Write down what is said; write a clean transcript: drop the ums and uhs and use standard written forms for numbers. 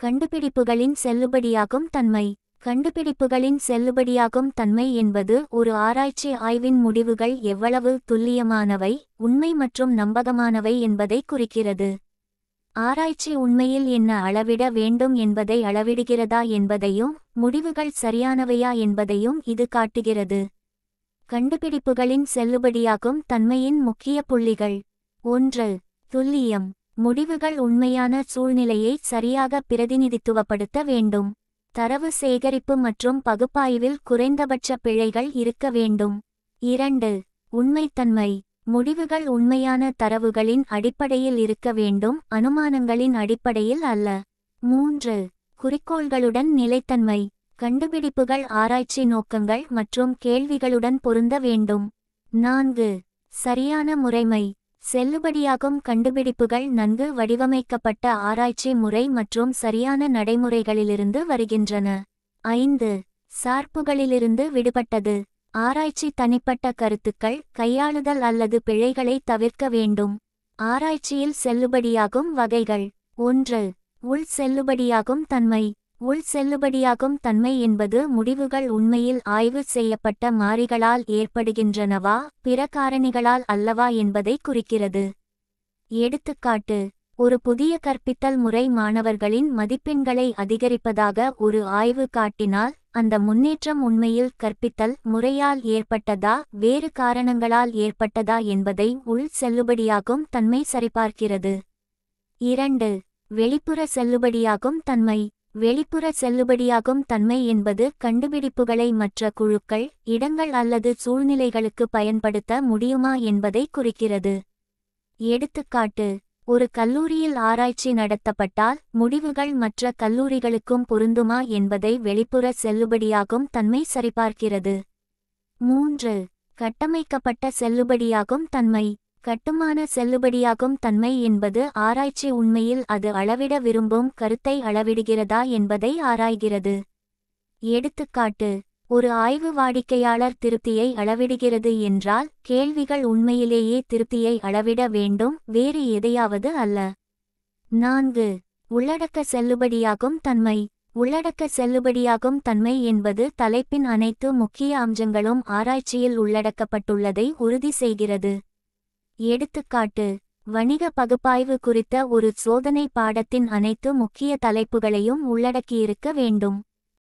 கண்டுபிடிப்புகளின் செல்லுபடியாகும் தன்மை. கண்டுபிடிப்புகளின் செல்லுபடியாகும் தன்மை என்பது ஒரு ஆராய்ச்சி ஆய்வின் முடிவுகள் எவ்வளவு துல்லியமானவை, உண்மை மற்றும் நம்பகமானவை என்பதை குறிக்கிறது. ஆராய்ச்சி உண்மையில் என்ன அளவிட வேண்டும் என்பதை அளவிடுகிறதா என்பதையும், முடிவுகள் சரியானவையா என்பதையும் இது காட்டுகிறது. கண்டுபிடிப்புகளின் செல்லுபடியாகும் தன்மையின் முக்கிய புள்ளிகள். 1. துல்லியம். முடிவுகள் உண்மையான சூழ்நிலையை சரியாக பிரதிநிதித்துவப்படுத்த வேண்டும். தரவு சேகரிப்பு மற்றும் பகுப்பாய்வில் குறைந்தபட்ச பிழைகள் இருக்க வேண்டும். 2. உண்மைத்தன்மை. முடிவுகள் உண்மையான தரவுகளின் அடிப்படையில் இருக்க வேண்டும், அனுமானங்களின் அடிப்படையில் அல்ல. 3. குறிக்கோள்களுடன் நிலைத்தன்மை. கண்டுபிடிப்புகள் ஆராய்ச்சி நோக்கங்கள் மற்றும் கேள்விகளுடன் பொருந்த வேண்டும். 4. சரியான முறைமை. செல்லுபடியாகும் கண்டுபிடிப்புகள் நன்கு வடிவமைக்கப்பட்ட ஆராய்ச்சி முறை மற்றும் சரியான நடைமுறைகளிலிருந்து வருகின்றன. 5. சார்புகளிலிருந்து விடுபட்டது. ஆராய்ச்சி தனிப்பட்ட கருத்துக்கள், கையாளுதல் அல்லது பிழைகளை தவிர்க்க வேண்டும். ஆராய்ச்சியில் செல்லுபடியாகும் வகைகள். 1. உள் செல்லுபடியாகும் தன்மை. உள் செல்லுபடியாகும் தன்மை என்பது முடிவுகள் உண்மையில் ஆய்வு செய்யப்பட்ட மாறிகளால் ஏற்படுகின்றனவா, பிற காரணிகளால் அல்லவா என்பதை குறிக்கிறது. எடுத்துக்காட்டு: ஒரு புதிய கற்பித்தல் முறை மாணவர்களின் மதிப்பெண்களை அதிகரிப்பதாக ஒரு ஆய்வு காட்டினால், அந்த முன்னேற்றம் உண்மையில் கற்பித்தல் முறையால் ஏற்பட்டதா, வேறு காரணங்களால் ஏற்பட்டதா என்பதை உள் செல்லுபடியாகும் தன்மை சரிபார்க்கிறது. 2. வெளிப்புற செல்லுபடியாகும் தன்மை. வெளிப்புற செல்லுபடியாகும் தன்மை என்பது கண்டுபிடிப்புகளை மற்ற குழுக்கள், இடங்கள் அல்லது சூழ்நிலைகளுக்கு பயன்படுத்த முடியுமா என்பதை குறிக்கிறது. எடுத்துக்காட்டு: ஒரு கல்லூரியில் ஆராய்ச்சி நடத்தப்பட்டால், முடிவுகள் மற்ற கல்லூரிகளுக்கும் பொருந்துமா என்பதை வெளிப்புற செல்லுபடியாகும் தன்மை சரிபார்க்கிறது. 3. கட்டமைக்கப்பட்ட செல்லுபடியாகும் தன்மை. கட்டுமான செல்லுபடியாகும் தன்மை என்பது ஆராய்ச்சி உண்மையில் அது அளவிட விரும்பும் கருத்தை அளவிடுகிறதா என்பதை ஆராய்கிறது. எடுத்துக்காட்டு: ஒரு ஆய்வு வாடிக்கையாளர் திருப்தியை அளவிடுகிறது என்றால், கேள்விகள் உண்மையிலேயே திருப்தியை அளவிட வேண்டும், வேறு எதையாவது அல்ல. 4. உள்ளடக்க செல்லுபடியாகும் தன்மை. உள்ளடக்க செல்லுபடியாகும் தன்மை என்பது தலைப்பின் அனைத்து முக்கிய அம்சங்களும் ஆராய்ச்சியில் உள்ளடக்கப்பட்டுள்ளதை உறுதி செய்கிறது. எடுத்துக்காட்டு: வணிக பகுப்பாய்வு குறித்த ஒரு சோதனை பாடத்தின் அனைத்து முக்கிய தலைப்புகளையும் உள்ளடக்கியிருக்க வேண்டும்.